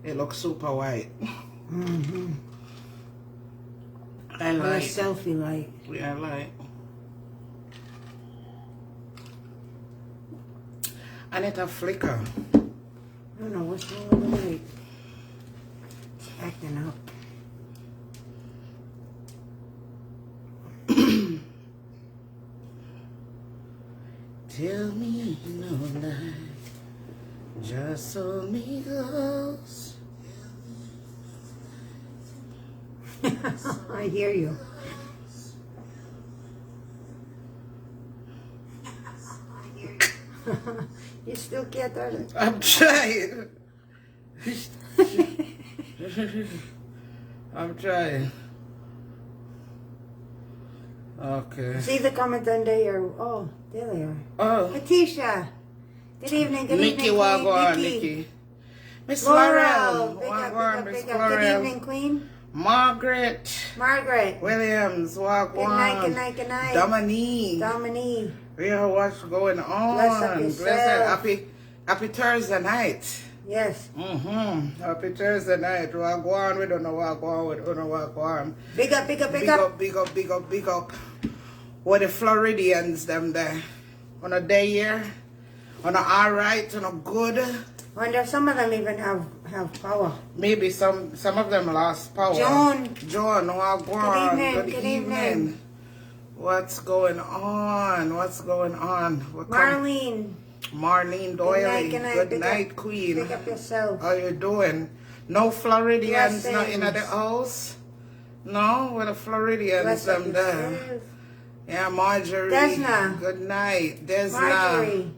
It looks super white. Mm-hmm. I Or a like. selfie light. Yeah, I like. And it a flicker. I don't know what's wrong with the light. It's acting up. Tell me no lie, just so amigos. I hear you. You still can't turn it. I'm trying. I'm trying. Okay. See the comment under here. Oh, there they are. Oh, Letitia. Good evening, good Nikki, evening, wagwan, Queen. Nikki. Miss Laurel. Laurel, Big up, wagwan, big Miss up, big up. Good Laurel. evening, Queen. Margaret Margaret. Williams, wagwan. Good night, good night, good night. Dominique. Dominique. Yeah, what's going on? Bless up yourself. Happy Thursday night. Yes. Happy Thursday night. Wagwan, we don't know wagwan, we don't know wagwan. Big up, big up, big Big up. up, big up, big up, big up. What the Floridians them there? On a day here? On a alright, on a good? Wonder if some of them even have power. Maybe some of them lost power. John, wagwan. Good evening. What's going on? What's going on? Marlene Doyle. Good night, Queen. Pick up yourself. How you doing? No Floridians Blessings. not in the house? No? Where the Floridians them there? Yeah, Marjorie. Desna. Good night. Desna. Marjorie.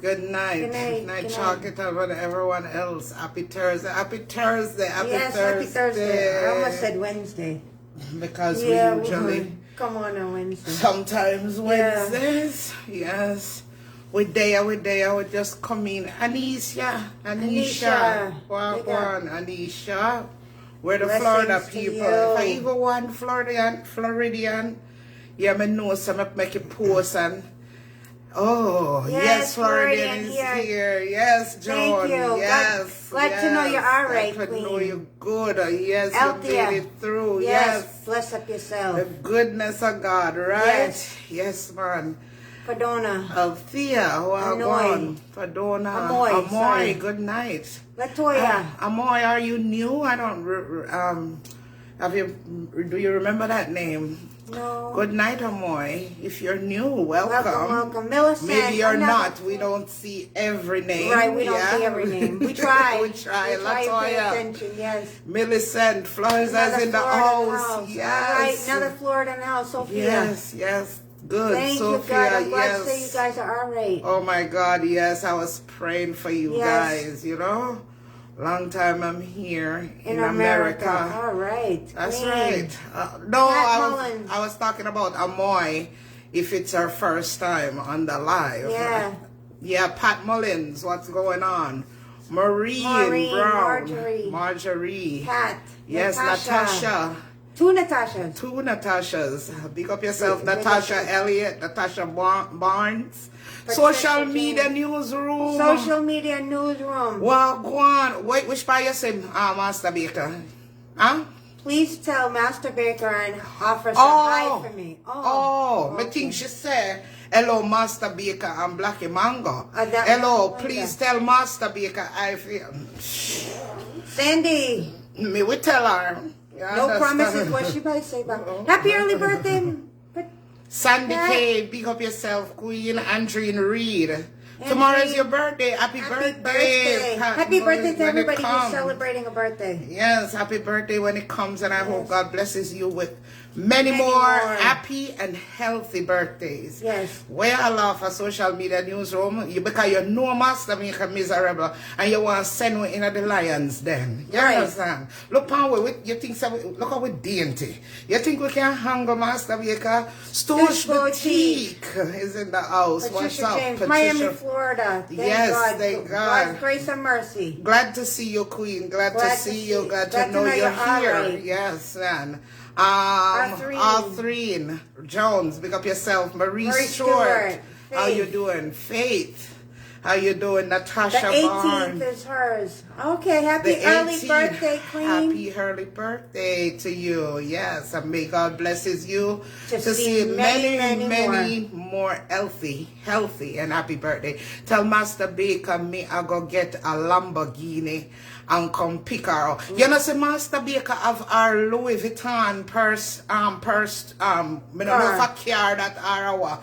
Good night. Good night. Night Good chalk night. it up with everyone else. Happy Thursday. Happy Thursday. Happy Yes, Thursday. happy Thursday. I almost said Wednesday. Because Yeah, we usually... come on Wednesday. Sometimes Wednesdays, yes. With day, we just come in. Anisha. Wagwan, Anisha. We're the Florida Blessings to people. you. If I even want Floridian, yeah, I know some make a post and oh, yes, Floridian is here. Yes, John. Thank you. Yes. Glad to know you're all right, Glad to Queen. know you're good. Yes, Althea. you made it through. Yes. Bless up yourself. The goodness of God, right? Yes. Yes, man. Padona. Althea, Amoy. Padona. Amoy, sorry. Good night. Latoya. Amoy, are you new? I don't, do you remember that name? No. Good night, Amoy. If you're new, welcome. Welcome. Millicent. Maybe you're not. We don't see every name. Right, we don't see every name. We try. We try. We try to pay Latoya. attention, yes. Millicent, Florida's in the house. Yes. All right, another Florida in the house, Sophia. Yes. Good, Thank Sophia. you, God. I'm glad yes. to say you guys are all right. Oh my God, yes. I was praying for you Yes. guys, you know. Long time I'm here in America. All right. That's Queen. right. No, Pat Mullins. I was talking about Amoy if it's her first time on the live. Yeah. Yeah, Pat Mullins, what's going on? Maureen Brown. Marjorie. Pat. Yes, Natasha. Two Natashas. Two Natashas. Big up yourself, Big up Natasha yourself. Elliott, Natasha Barnes. Patricia Social media James. newsroom. Social media newsroom. Wagwan. Wait, which part you say, Master Baker? Huh? Please tell Master Baker and offer some hi for me. I think she said, hello, Master Baker and Blackie Mango. that Hello, was please tell Master Baker I feel. Sandy. Me, we tell her. You No understand? promises. What she might say back. Happy early birthday. Sandy Yeah. K, big up yourself, Queen Andreen Reed. Tomorrow is your birthday. Happy birthday. Happy birthday to when it everybody who's comes. celebrating a birthday. Yes, happy birthday when it comes, and I hope God blesses you with many more happy and healthy birthdays. Yes. Where I love for social media newsroom, because you know Master make a miserable, and you want to send me in the lions then. You understand? Look how you think look how we dainty. You think we can hang a Master Baker? Stoosh Boutique is in the house. What's Patricia up, James, Patricia? Miami, Florida. Thank God. God's grace and mercy. Glad to see you, Queen. Glad to see you. Glad to know you're here. Right. Yes, man. Arthreen Jones, pick up yourself. Marie Stewart. How you doing? Faith. How you doing, The Natasha 18th Barnes? is hers. Okay, happy The early 18th. birthday, Queen. Happy early birthday to you. Yes, and may God blesses you To to see see many more healthy, and happy birthday. Tell Master Baker me I go get a Lamborghini and come pick her up. You know, say Master Baker have our Louis Vuitton purse, me don't know if a car that or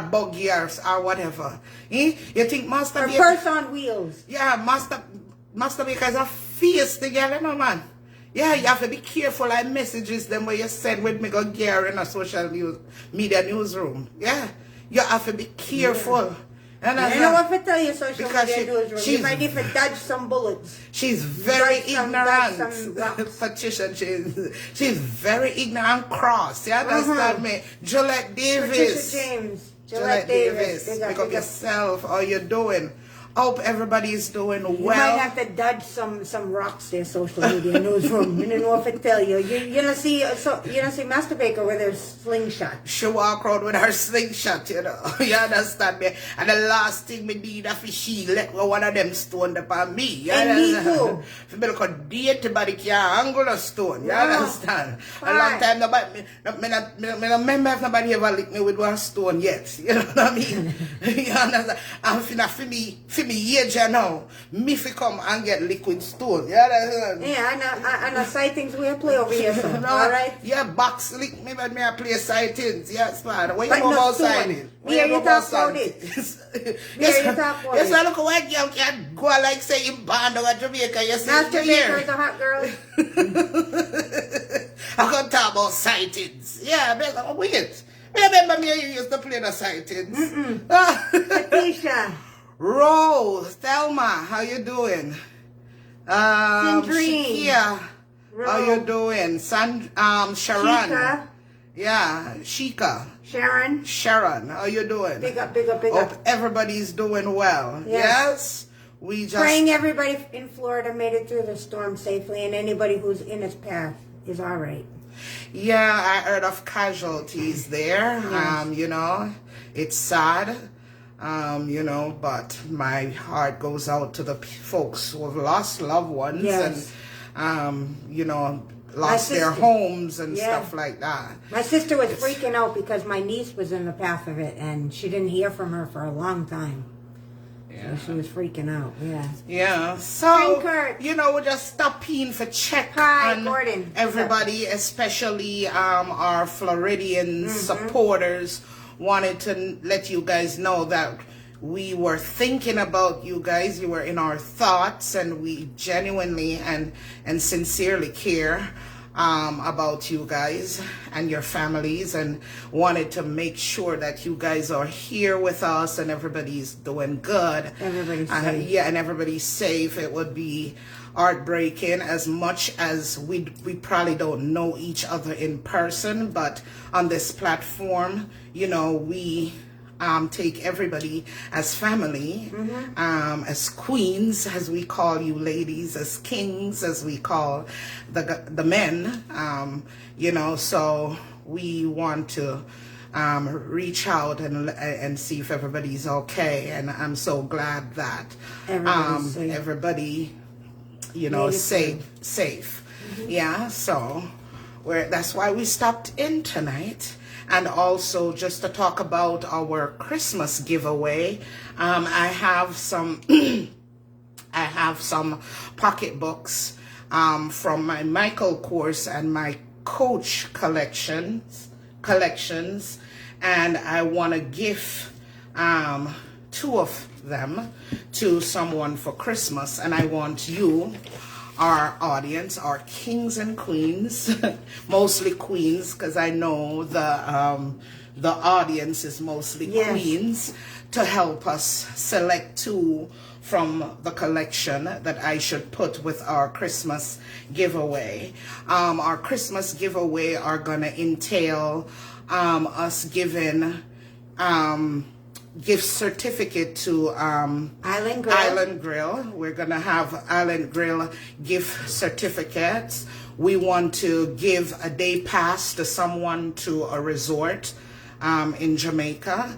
buggy or whatever. You think Master Her Baker? purse on wheels. Yeah, Master Baker is a fierce together, no man. Yeah, you have to be careful like messages them where you send with me go gear in a social media newsroom. Yeah. You have to be careful. And I know what to tell you, social because media newsroom. You might need to dodge some bullets. She's very ignorant. Dodge some rocks. Patricia, she's very ignorant and cross. You understand me? Gillette Davis. Patricia James. Gillette Davis. Pick up yourself. How you doing? Hope everybody's doing well. You might have to dodge some rocks there, social media newsroom. You don't know if I tell you. You don't see Master Baker with her slingshot. She walk around with her slingshot, you know. You understand me? And the last thing me need is she let go one of them stone upon me. You and understand? me too. If me look at date, but can't angle a stone. You understand? A long time nobody, me no remember if nobody ever licked me with one stone yet. You know what I mean? You understand? And for me age now, me fi come and get liquid stone. You understand? Yeah, I know sightings we play over here, so. Alright? Yeah, box lick me, but me I play sightings. Yes, man. What you But know no about stone. sightings? Yeah, you talk about it. Yes, you talk about yes, it. I look white girl can go like say in band over Jamaica. You see, Master Baker is a hot girl. I can talk about sightings. Yeah, but wait. Remember me, you used to play the sightings. Patricia. Rose, Thelma, how you doing? Sandrine. Shakia, how you doing? Sharon. Chica. Yeah, Shika. Sharon, how you doing? big up. Hope everybody's doing well. Yes? We just Praying everybody in Florida made it through the storm safely, and anybody who's in its path is all right. Yeah, I heard of casualties there. Yes. You know, it's sad. You know, but my heart goes out to the folks who have lost loved ones and, you know, lost their homes and stuff like that. My sister was freaking out because my niece was in the path of it, and she didn't hear from her for a long time. Yeah. So she was freaking out, Yeah, so, Kurt. you know, we'll just stop in for check on Gordon. everybody, especially our Floridian supporters. Wanted to let you guys know that we were thinking about you guys. You were in our thoughts, and we genuinely and sincerely care about you guys and your families, and wanted to make sure that you guys are here with us and everybody's doing good. Everybody's safe. Yeah, and everybody's safe. It would be heartbreaking, as much as we probably don't know each other in person, but on this platform, you know, we take everybody as family, as queens, as we call you ladies, as kings, as we call the men, you know, so we want to reach out and see if everybody's okay, and I'm so glad that everybody, you know, safe. Yeah, so that's why we stopped in tonight. And also just to talk about our Christmas giveaway. I have some pocketbooks from my Michael course and my Coach collections, and I want to give 2 of them to someone for Christmas, and I want you, our audience, our kings and queens, mostly queens, because I know the audience is mostly queens, to help us select 2 from the collection that I should put with our Christmas giveaway. Our Christmas giveaway are gonna entail us giving gift certificate to Island Grill. We're gonna have Island Grill gift certificates. We want to give a day pass to someone to a resort in Jamaica.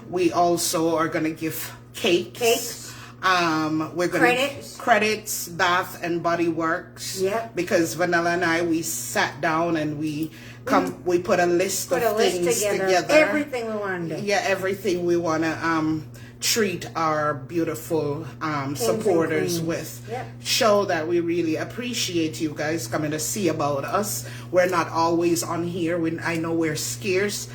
We also are gonna give cakes We're gonna Credits, Bath and Body Works. Yeah. Because Vanilla and I, we sat down and we put a list of things together. Everything we want to do. Yeah, everything we want to treat our beautiful supporters with. Yep. Show that we really appreciate you guys coming to see about us. We're not always on here. I know we're scarce.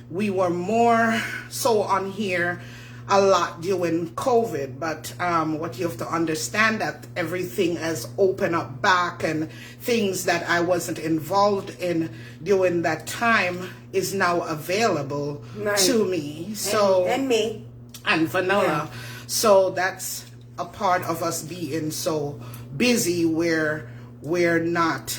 We were more so on here a lot during COVID, but what you have to understand that everything has opened up back, and things that I wasn't involved in during that time is now available to me. So and me and Vanilla. Yeah. So that's a part of us being so busy where we're not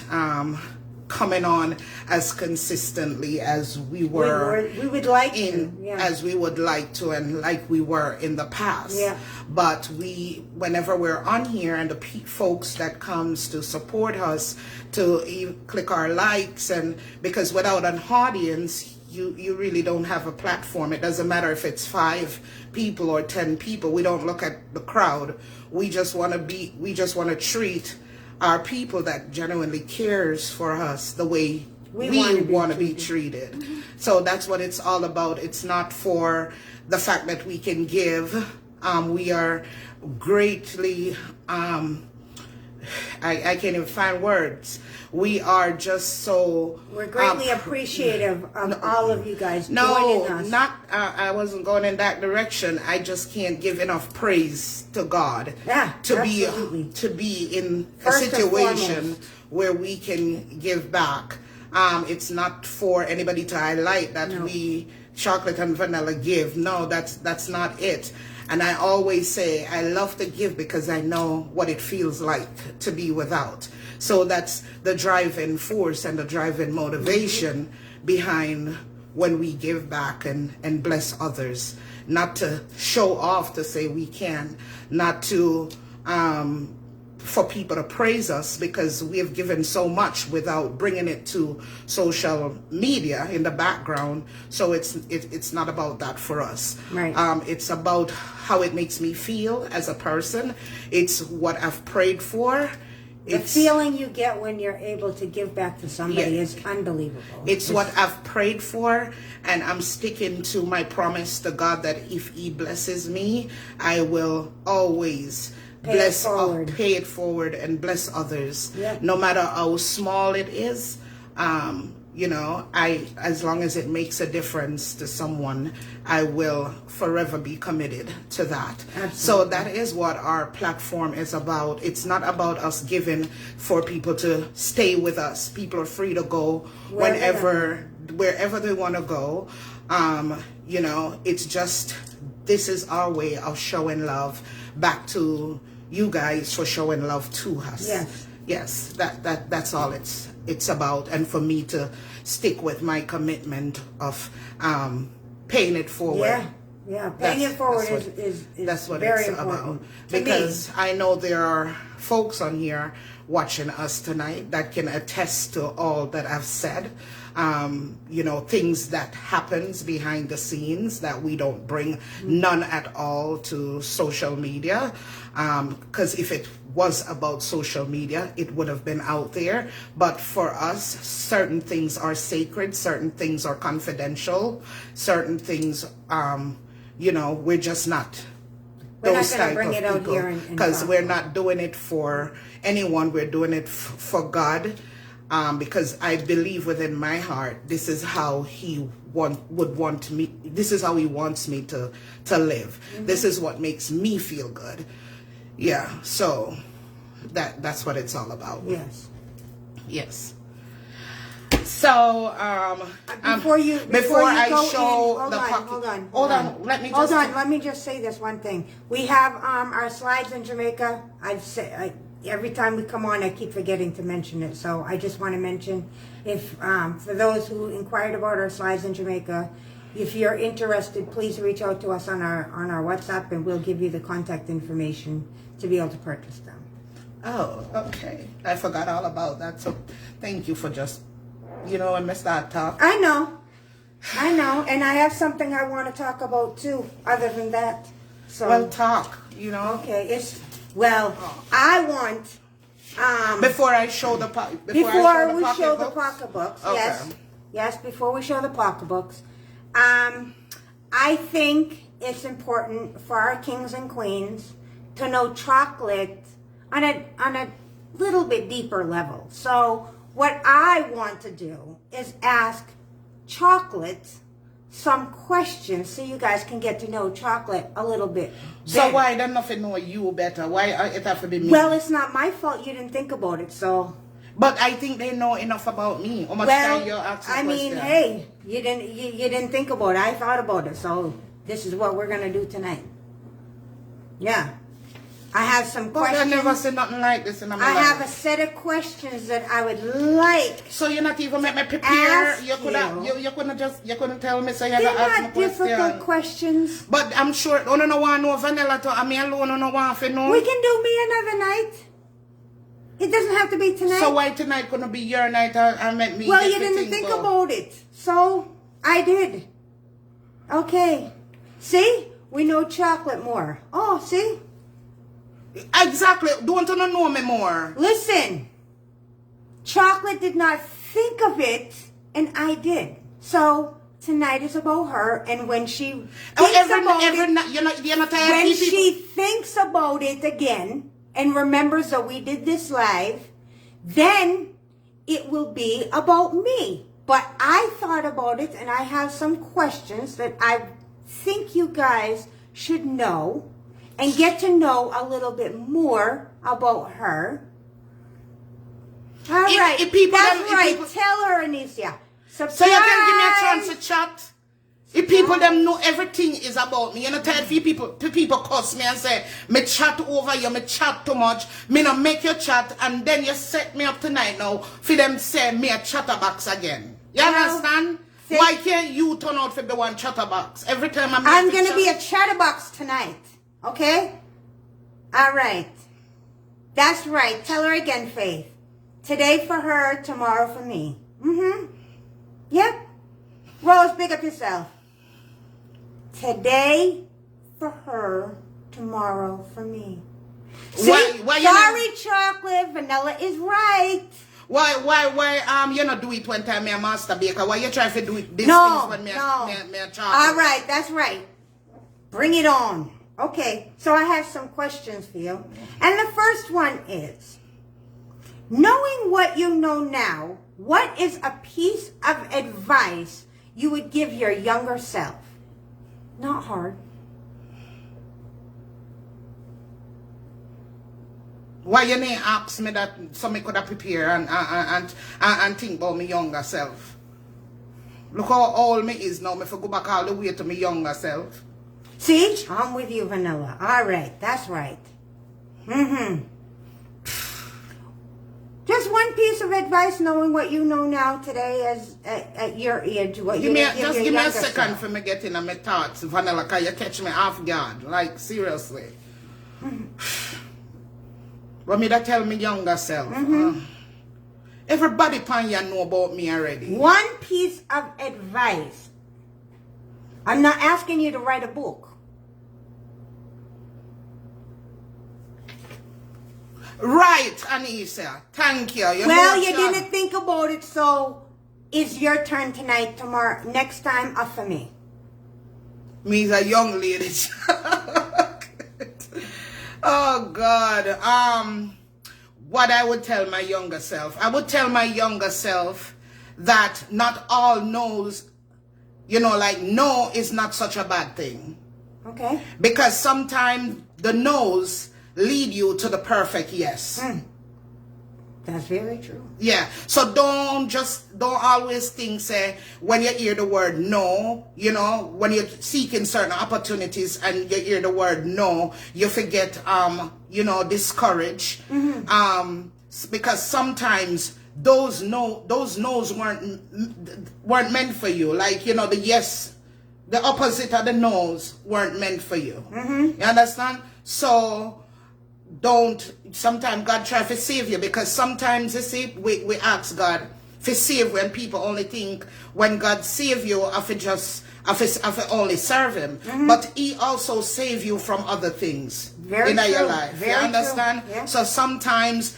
coming on as consistently as we were. We would like as we would like to, and like we were in the past. Yeah. But whenever we're on here, and the folks that comes to support us, to click our likes, and because without an audience, you really don't have a platform. It doesn't matter if it's 5 people or 10 people. We don't look at the crowd. We just want to treat our people that genuinely cares for us the way we want to be treated. Mm-hmm. So that's what it's all about. It's not for the fact that we can give. We are greatly, I can't even find words. We are just so... We're greatly appreciative of all of you guys joining us. I wasn't going in that direction. I just can't give enough praise to God. Yeah, to absolutely. be in First a situation where we can give back. It's not for anybody to highlight that we chocolate and vanilla give. No, that's not it. And I always say I love to give because I know what it feels like to be without. So that's the driving force and the driving motivation behind when we give back and bless others. Not to show off to say we can, not to for people to praise us, because we have given so much without bringing it to social media in the background. So it's not about that for us. Right. It's about how it makes me feel as a person. It's what I've prayed for. The feeling you get when you're able to give back to somebody is unbelievable. It's what I've prayed for, and I'm sticking to my promise to God that if He blesses me, I will always pay it forward and bless others. Yep. No matter how small it is. As long as it makes a difference to someone, I will forever be committed to that. Absolutely. So that is what our platform is about. It's not about us giving for people to stay with us. People are free to go wherever they want to go. It's just, this is our way of showing love back to you guys for showing love to us. Yes, that's all it's about. And for me to stick with my commitment of paying it forward. Paying it forward is that's what very it's important about. Because I know there are folks on here watching us tonight that can attest to all that I've said. Things that happens behind the scenes that we don't bring none at all to social media. Because if it was about social media, it would have been out there. But for us, certain things are sacred, certain things are confidential, certain things, we're just not those type of people. Because we're not doing it for anyone, we're doing it for God. Because I believe within my heart, this is how He would want me. This is how He wants me to live. This is what makes me feel good. Yeah. So that's what it's all about. Yes. So before you show hold on. Let me just say this one thing. We have our slides in Jamaica. Every time we come on, I keep forgetting to mention it. So I just want to mention, if for those who inquired about our slides in Jamaica, if you're interested, please reach out to us on our WhatsApp, and we'll give you the contact information to be able to purchase them. Oh, okay. I forgot all about that. So thank you for just, when we start talking. I know. And I have something I want to talk about too, other than that. So well, talk, you know. Okay, I want Before I show the before we show the pocketbooks. Okay. Yes, before we show the pocketbooks. I think it's important for our kings and queens to know chocolate on a little bit deeper level. So what I want to do is ask Chocolate some questions so you guys can get to know Chocolate a little bit better. So why then nothing know you better? Why it have to be me? Well, it's not my fault you didn't think about it, so. But I think they know enough about me. How much time you ask I mean, question? hey, you didn't think about it. I thought about it, so this is what we're gonna do tonight. Yeah, I have some questions. I never said nothing like this in my life. I have a set of questions that I would like. So you're not even make me prepare. You couldn't tell me. So you They're ask not me difficult questions. But I'm sure. Oh no, one no vanilla to. I mean alone no one for no. We can do me another night. It doesn't have to be tonight. So why tonight couldn't be your night and make me? Well, you didn't think about it, so I did. Okay. See, we know Chocolate more. Oh, see. Exactly. Don't you know me more? Listen, Chocolate did not think of it, and I did. So tonight is about her, and when she thinks about it again and remembers that we did this live, then it will be about me. But I thought about it, and I have some questions that I think you guys should know and get to know a little bit more about her. All right. That's right. Tell her, Anicia. Surprise. So you can give me a chance to chat. If people them know everything is about me, you know, tired for people cuss me and say, me chat over you, me chat too much, me not make you chat, and then you set me up tonight now for them say me a chatterbox again. You understand? Why can't you turn out for the one chatterbox? Every time I'm going to be a chatterbox tonight. Okay? All right. That's right. Tell her again, Faith. Today for her, tomorrow for me. Mm-hmm. Yep. Rose, big up yourself. Today for her, tomorrow for me. See? Why sorry, Chocolate. Vanilla is right. Why you not do it one time me a master baker? Why you try to do it things when me a chocolate? All right, that's right. Bring it on. Okay, so I have some questions for you. And the first one is, knowing what you know now, what is a piece of advice you would give your younger self? Not hard. Why you didn't ask me that somebody could have prepared and think about my younger self? Look how old me is now. Me for go back all the way to my younger self. See? I'm with you, Vanilla. All right. That's right. Mm-hmm. Just one piece of advice, knowing what you know now today as at your age. What give you me just give me a second self. for me getting on my thoughts, Vanilla, because you catch me off guard. Like, seriously. What me that tell me younger self? Everybody pan you know about me already. One piece of advice. I'm not asking you to write a book. Right, Anissa. Thank you. You didn't think about it, so it's your turn tonight, tomorrow, next time, up for me. Me's a young lady. Oh God. What I would tell my younger self. I would tell my younger self that not all no's, you know, like no is not such a bad thing. Okay. Because sometimes the no's lead you to the perfect yes. That's very true. Yeah. So don't always think, say, when you hear the word no, you know, when you're seeking certain opportunities and you hear the word no, you forget, you know, discourage. Because sometimes those no's weren't meant for you. Like, you know, the yes, the opposite of the no's weren't meant for you. You understand? So sometimes God try to save you, because sometimes, you see, we ask God to save when people only think when God save you, I of only serve him, but he also save you from other things Very in true. your life. Very you understand? true. Yeah. So sometimes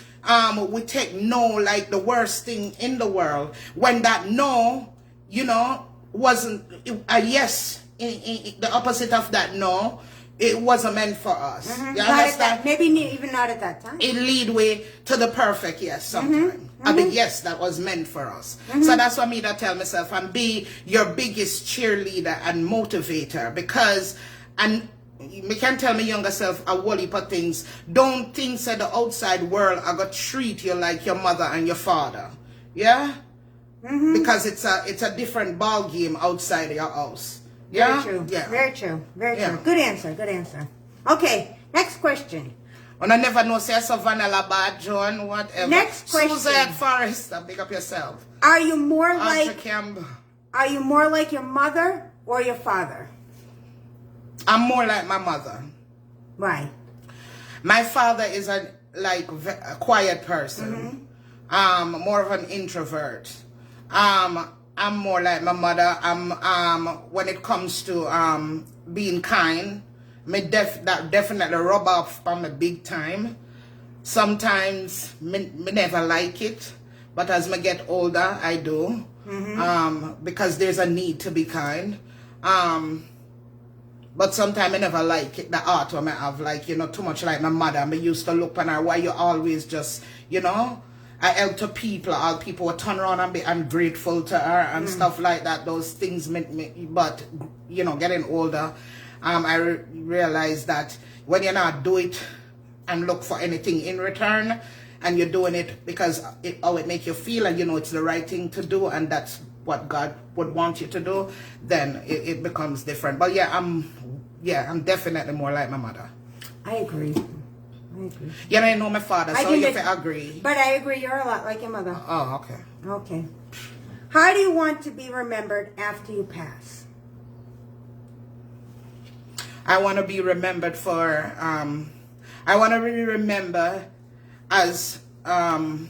we take no like the worst thing in the world, when that no, you know, wasn't a yes. The opposite of that no, it wasn't meant for us. You understand? Maybe even not at that time. It lead way to the perfect yes sometimes. A big yes that was meant for us. So that's what me that tell myself, and be your biggest cheerleader and motivator, because and me can tell me younger self a whole heap of things. Don't think that the outside world are gonna treat you like your mother and your father. Yeah? Because it's a different ball game outside your house. Yeah? Very true. Yeah. Very true. Very Yeah. true. Good answer. Good answer. Okay. Next question. And I never know say so Vanilla Bad John, whatever. Next question. Suzanne Forrester, pick up yourself. Are you more Arthur like Campbell. Are you more like your mother or your father? I'm more like my mother. Why? My father is a quiet person. More of an introvert. I'm more like my mother. When it comes to being kind, that definitely rub off on me big time. Sometimes me never like it, but as me get older, I do. Because there's a need to be kind. But sometimes I never like it, the art when I have, like, you know, too much like my mother. I used to look on her, why you always just, you know, I help to people, all people would turn around and be ungrateful to her and stuff like that. Those things meant me, but, you know, getting older, I realized that when you not do it and look for anything in return, and you're doing it because how it make you feel, and you know it's the right thing to do, and that's what God would want you to do, then it becomes different. But yeah, I'm definitely more like my mother. I agree. Yeah, I know my father, so you can agree. But I agree, you're a lot like your mother. Oh, okay. Okay. How do you want to be remembered after you pass? I want to be remembered for, I want to be remembered as the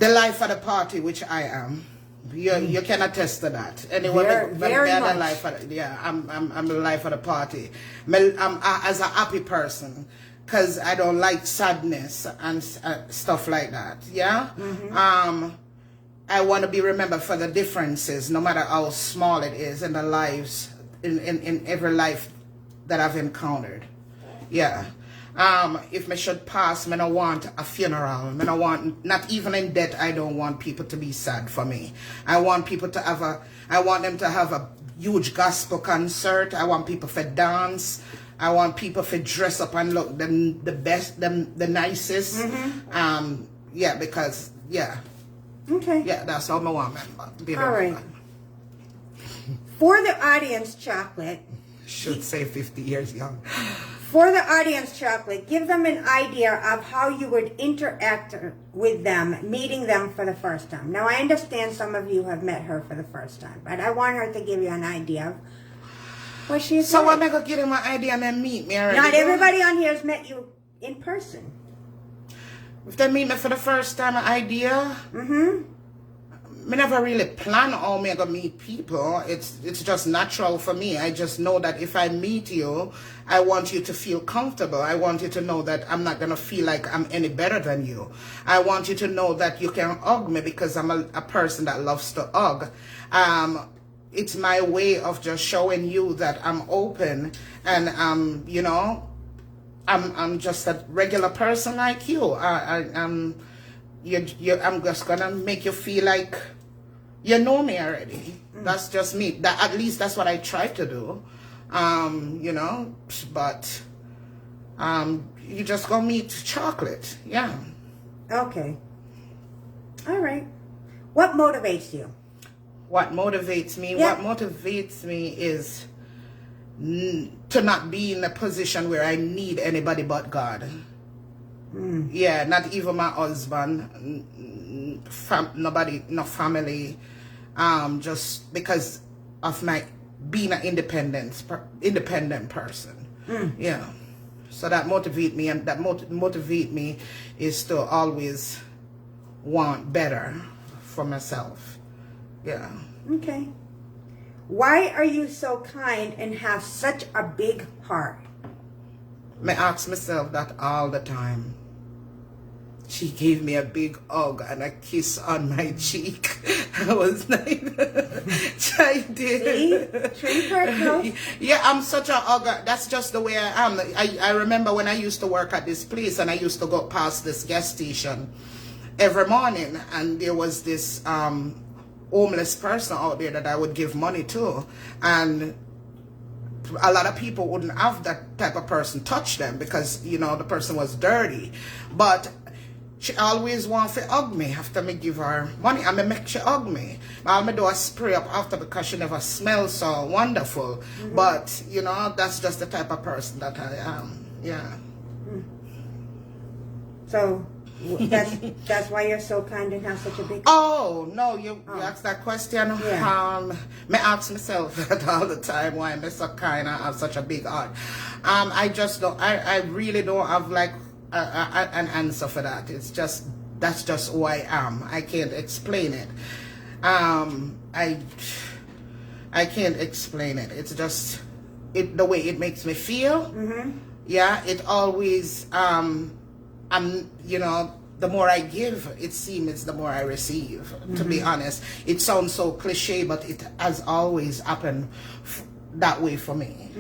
life of the party, which I am. You can attest to that. Anyone very much. Life of, yeah, I'm the life of the party. I'm as a happy person, because I don't like sadness and stuff like that. Yeah. I want to be remembered for the differences, no matter how small it is, in the lives, in every life that I've encountered. Yeah. If me should pass, me no want a funeral. Me no want, not even in death, I don't want people to be sad for me. I want people to have I want them to have a huge gospel concert. I want people to dance. I want people to dress up and look the best, the nicest. Yeah, because, yeah. Okay. Yeah, that's all I want, man. All right. For the audience, Chocolate. Should say 50 years young. For the audience, Chocolate, give them an idea of how you would interact with them, meeting them for the first time. Now, I understand some of you have met her for the first time, but I want her to give you an idea of what she's So like. I'm going to give him an idea and then meet me already. Not everybody on here has met you in person. If they meet me for the first time, an idea? I never really plan how me gonna meet people. It's just natural for me. I just know that if I meet you, I want you to feel comfortable. I want you to know that I'm not gonna feel like I'm any better than you. I want you to know that you can hug me because I'm a person that loves to hug. It's my way of just showing you that I'm open and you know, I'm just a regular person like you. I'm just gonna make you feel like you know me already. That's just me. At least that's what I try to do. You know, but you just go meet Chocolate. Yeah. Okay. All right. What motivates you? What motivates me? Yeah. What motivates me is to not be in a position where I need anybody but God. Yeah, not even my husband, nobody, no family, just because of my being an independent person. Yeah, so that motivate me, and that motivate me is to always want better for myself. Yeah. Okay. Why are you so kind and have such a big heart? I ask myself that all the time. She gave me a big hug and a kiss on my cheek. I was like, I did. See? Personal. Yeah, I'm such a hugger. That's just the way I am. I remember when I used to work at this place and I used to go past this gas station every morning, and there was this homeless person out there that I would give money to, and a lot of people wouldn't have that type of person touch them because, you know, the person was dirty. But she always want to hug me after me give her money. I make she hug me. I'll do a spray up after because she never smells so wonderful. But, you know, that's just the type of person that I am. Yeah. So that's why you're so kind and have such a big... Oh, no, you asked that question. Yeah. Me ask myself that all the time, why I'm so kind and have such a big heart. I just don't, I really don't have like an answer for that. It's just, that's just who I am. I can't explain it. I can't explain it. It's just the way it makes me feel. Yeah, it always, you know, the more I give, it seems the more I receive, to be honest. It sounds so cliche, but it has always happened that way for me.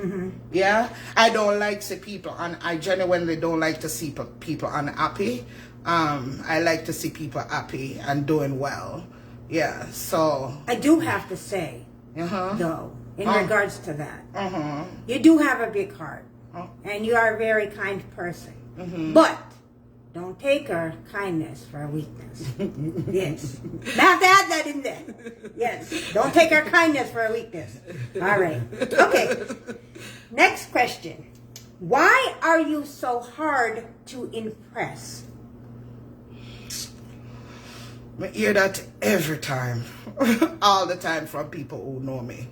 Yeah, I don't like to see people, and I genuinely don't like to see people unhappy. I like to see people happy and doing well. Yeah, so I do have to say, though, in regards to that, you do have a big heart, and you are a very kind person. But don't take her kindness for a weakness. Yes. I have to add that in there. Yes. Don't take her kindness for a weakness. All right. Okay. Next question. Why are you so hard to impress? I hear that every time. All the time from people who know me.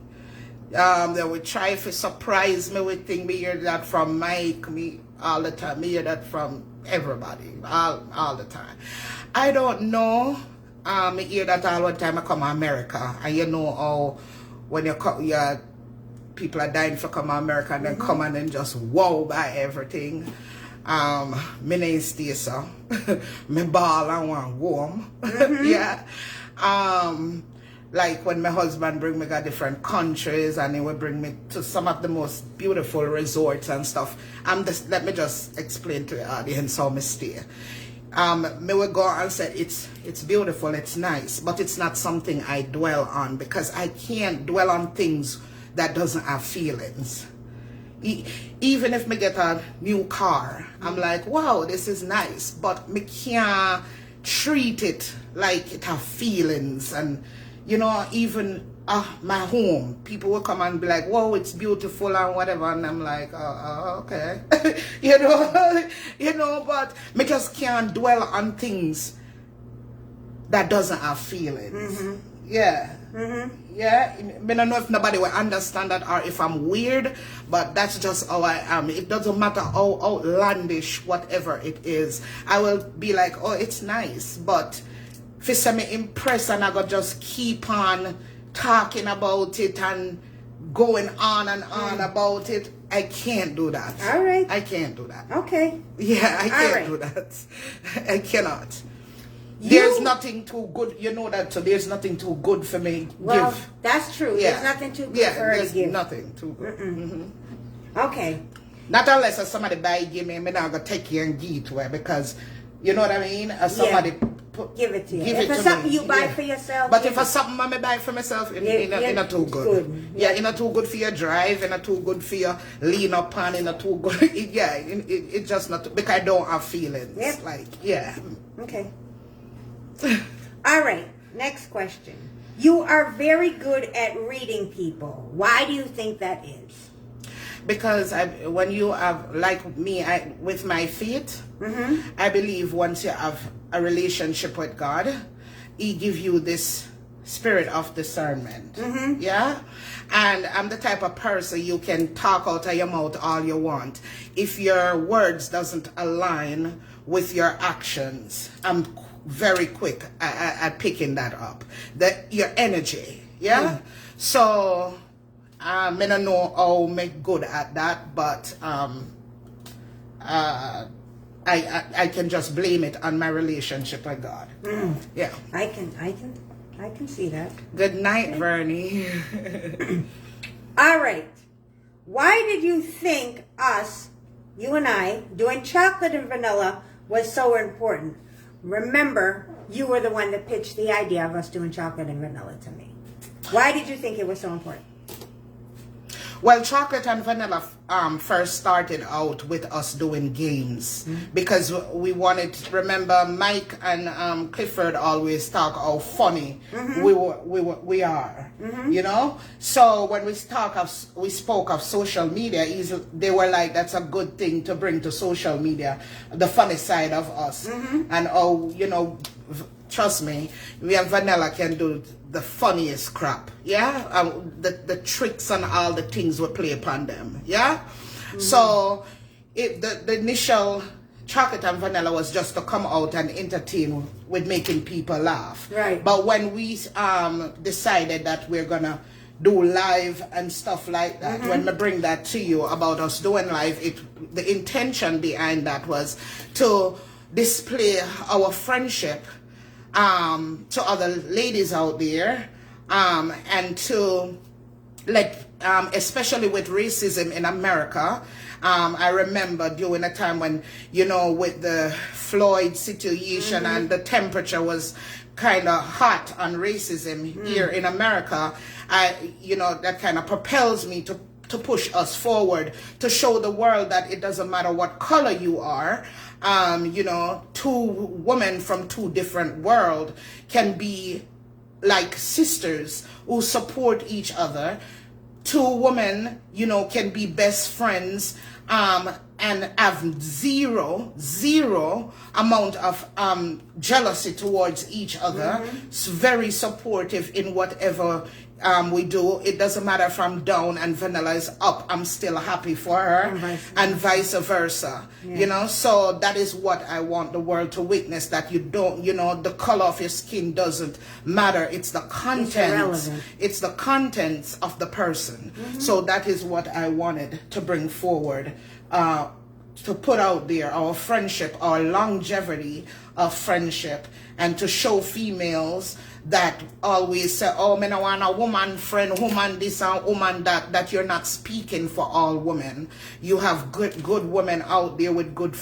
They would try to surprise me with things. Me hear that from Mike, me all the time. Me hear that from everybody, all the time. I don't know. I hear that all the time I come to America. And you know how when you come, people are dying for come to America and then come and then just wow by everything. Me name Stacey. Me ball and want warm. Yeah. Like when my husband bring me to different countries and he would bring me to some of the most beautiful resorts and stuff. Let me just explain to the audience how me stay. Me would go and say it's beautiful, it's nice, but it's not something I dwell on because I can't dwell on things that doesn't have feelings. Even if me get a new car, I'm like, wow, this is nice, but me can't treat it like it have feelings. And you know, even my home, people will come and be like, whoa, it's beautiful and whatever. And I'm like, okay. you know, but me just can't dwell on things that doesn't have feelings. Yeah. Yeah. I don't know if nobody will understand that or if I'm weird, but that's just how I am. It doesn't matter how outlandish, whatever it is. I will be like, oh, it's nice, but if it's me impressed and I go just keep on talking about it and going on and on about it, I can't do that. All right. I can't do that. Okay. Yeah, I can't do that. I cannot. There's nothing too good. You know that, so there's nothing too good for me. Well, give. That's true. Yeah. There's nothing too good for her to give. There's nothing too good. Okay. Not unless somebody buy give me, I'm not going to take you and give it to her because, you know what I mean? Somebody give it to you. Give if it it's to something me. you buy for yourself. But if it's something I buy for myself, it's not too good. Yeah, it's not too good for your drive, it's not too good for your lean up on, it's not too good. It's just not, because I don't have feelings. Yep. Like, yeah. Okay. All right, next question. You are very good at reading people. Why do you think that is? Because when you have, like me, with my faith, I believe once you have a relationship with God, He gives you this spirit of discernment. Yeah? And I'm the type of person you can talk out of your mouth all you want. If your words doesn't align with your actions, I'm very quick at picking that up. Your energy. Yeah? So I don't know how make good at that, but I can just blame it on my relationship with God. Yeah. I can see that. Good night, Vernie. All right. Why did you think us, you and I, doing chocolate and vanilla was so important? Remember, you were the one that pitched the idea of us doing chocolate and vanilla to me. Why did you think it was so important? Well, chocolate and vanilla first started out with us doing games because we wanted to remember Mike and Clifford always talk how funny we are, you know. So when we spoke of social media, they were like, that's a good thing to bring to social media, the funny side of us, and oh, you know. Trust me, we and Vanilla can do the funniest crap, yeah? The tricks and all the things we play upon them, yeah? So, the initial chocolate and vanilla was just to come out and entertain with making people laugh. Right. But when we decided that we're gonna do live and stuff like that, when we bring that to you about us doing live, the intention behind that was to display our friendship to other ladies out there, and to let, especially with racism in America. I remember during a time when, you know, with the Floyd situation and the temperature was kind of hot on racism here in America, you know, that kind of propels me to push us forward, to show the world that it doesn't matter what color you are. You know, two women from two different worlds can be like sisters who support each other. Two women, you know, can be best friends and have zero amount of jealousy towards each other. It's very supportive in whatever we do. It doesn't matter if I'm down and Vanilla is up, I'm still happy for her, and vice versa. Yeah. You know, so that is what I want the world to witness, that you don't, you know, the color of your skin doesn't matter. It's the contents. It's the contents of the person. So that is what I wanted to bring forward, to put out there our friendship, our longevity of friendship, and to show females that always say, oh, I want a woman friend, woman this and woman that you're not speaking for all women. You have good women out there with good,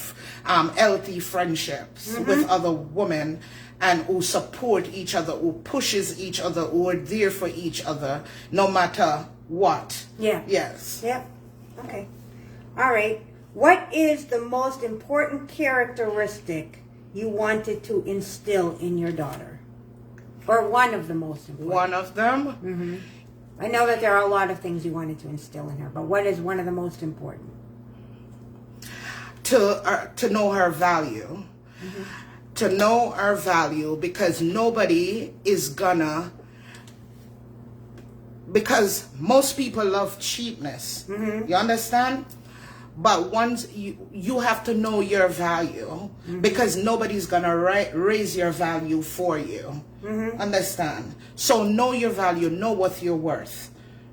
healthy friendships with other women, and who support each other, who pushes each other, who are there for each other, no matter what. Yeah. Yes. Yeah. Okay. All right. What is the most important characteristic you wanted to instill in your daughter? Or one of the most important? One of them? I know that there are a lot of things you wanted to instill in her, but what is one of the most important? To know her value. To know her value, because nobody is gonna... Because most people love cheapness. You understand? But once you have to know your value, because nobody's gonna raise your value for you. Understand? So know your value, know what you're worth,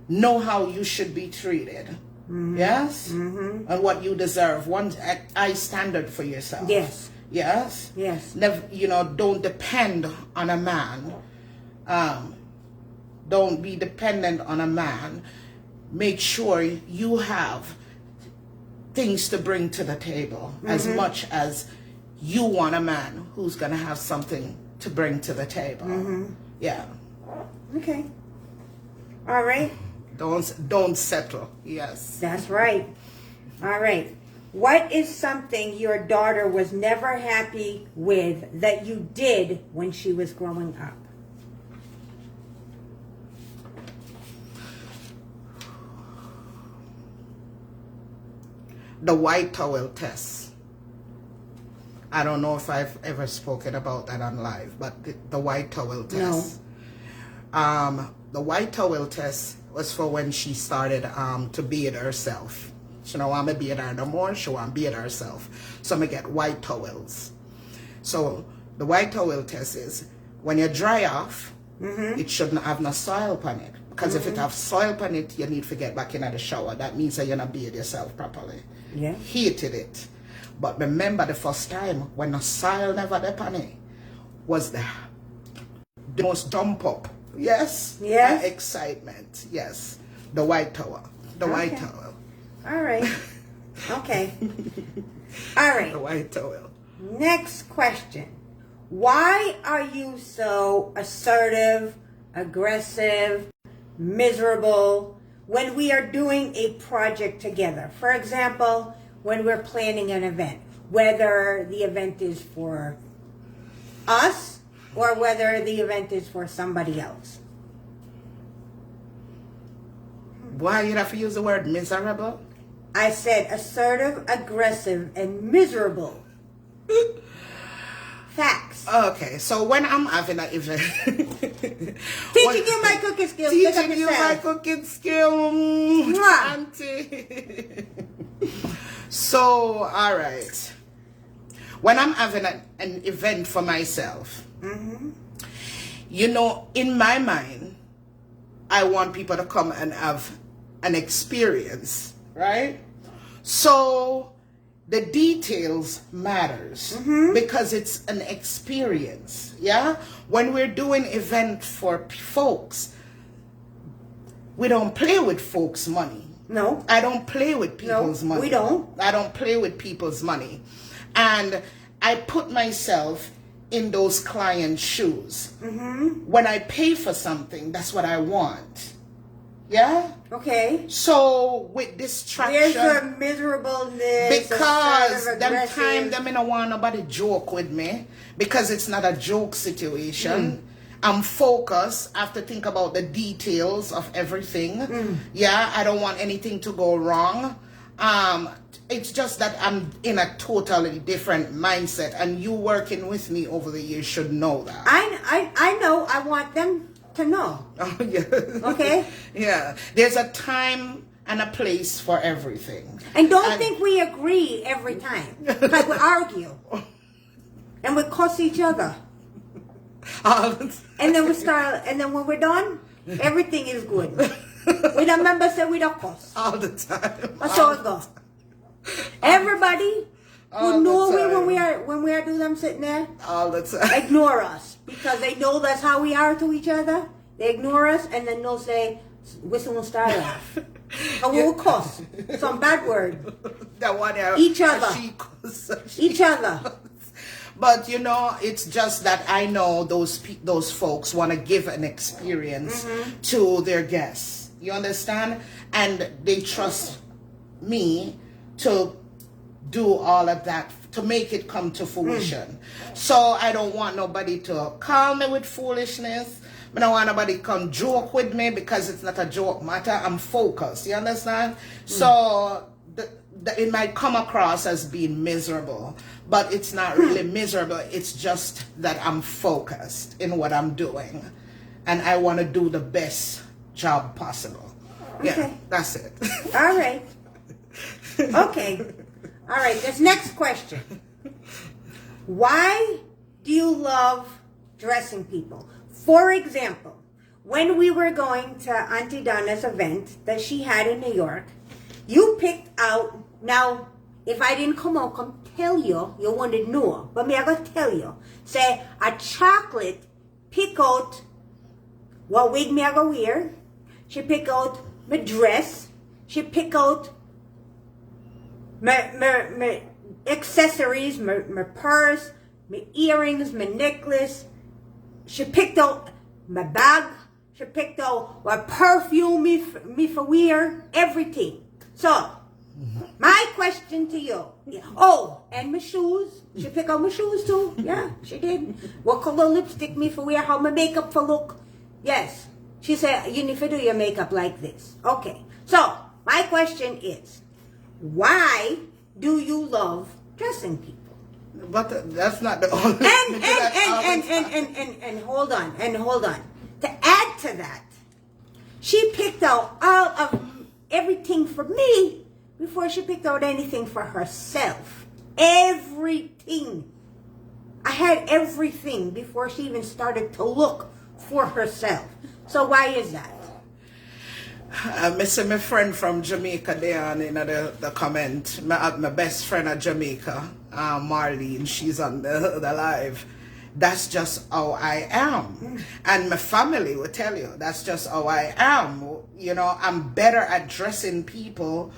know how you should be treated. Yes? And what you deserve. One high standard for yourself. Yes. Yes? Yes. Never, you know, don't depend on a man. Don't be dependent on a man. Make sure you have things to bring to the table, as much as you want a man who's going to have something to bring to the table. Yeah. Okay. All right. Don't settle. Yes. That's right. All right. What is something your daughter was never happy with that you did when she was growing up? The white towel test. I don't know if I've ever spoken about that on live, but the white towel test. No. The white towel test was for when she started to bathe herself. She don't want me to bathe her no more. She want to bathe herself. So I get white towels. So the white towel test is when you dry off, it shouldn't have no soil on it. Because if it have soil on it, you need to get back in the shower. That means that you're not bathe yourself properly. Yeah. Hated it. But remember the first time when the soil never there on it was the most jump up. Yes? Yes. Excitement. Yes. The white towel. The white towel. All right. Okay. All right. The white towel. Next question. Why are you so assertive, aggressive, miserable when we are doing a project together? For example, when we're planning an event, whether the event is for us or whether the event is for somebody else. Why you have to use the word miserable? I said assertive, aggressive, and miserable. Facts. Okay, so when I'm having an event, Teaching you my cooking skills. teaching you my cooking skills, auntie. So, all right. When I'm having an event for myself, you know, in my mind, I want people to come and have an experience, right? So the details matters because it's an experience. Yeah, when we're doing event for folks, we don't play with folks' money. No, I don't play with people's money. We don't. I don't play with people's money, and I put myself in those clients' shoes. When I pay for something, that's what I want. Yeah. Okay. So with distraction, There's a miserableness. because them aggressive. time them I don't want nobody joke with me because it's not a joke situation. I'm focused. I have to think about the details of everything. Yeah, I don't want anything to go wrong. It's just that I'm in a totally different mindset, and you working with me over the years should know that. I know. I want them to know. Oh, yeah. Okay. Yeah. There's a time and a place for everything. And don't think we agree every time. Like we argue. And we cuss each other. And then we start, and then when we're done, everything is good. We don't remember say we don't cuss. All the time. That's how it goes. Everybody who know we when we are doing them sitting there, all the time. ignore us because they know that's how we are to each other. They ignore us and then they'll say, "Whistle and start laugh." And we'll cuss some bad word. That one, Each other. Each other. But you know, it's just that I know those folks want to give an experience to their guests. You understand? And they trust me to do all of that to make it come to fruition. So I don't want nobody to call me with foolishness. I don't want nobody to come joke with me because it's not a joke matter. I'm focused. You understand? So it might come across as being miserable, but it's not really miserable. It's just that I'm focused in what I'm doing, and I want to do the best job possible. Yeah, Okay. that's it. All right. Okay. All right. This next question. Why do you love dressing people? For example, when we were going to Auntie Donna's event that she had in New York, you picked out, now, if I didn't come tell you, you wouldn't know. But me, I gotta tell you. Say, a chocolate pick out what wig me I go wear. She pick out my dress. She pick out my accessories, my purse, my earrings, my necklace. She picked out my bag. She picked out what perfume me for wear. Everything. So, my question to you. Oh, and my shoes. She picked out my shoes too. Yeah, she did. What color lipstick me for wear. How my makeup for look. Yes. She said, you need to do your makeup like this. Okay. So, my question is, why do you love dressing people? But that's not the only. And hold on. To add to that, she picked out all of everything for me before she picked out anything for herself. Everything. I had everything before she even started to look for herself. So why is that? I see my friend from Jamaica there on in the comment. My best friend at Jamaica, Marlene, she's on the live. That's just how I am. And my family will tell you, that's just how I am. You know, I'm better at dressing people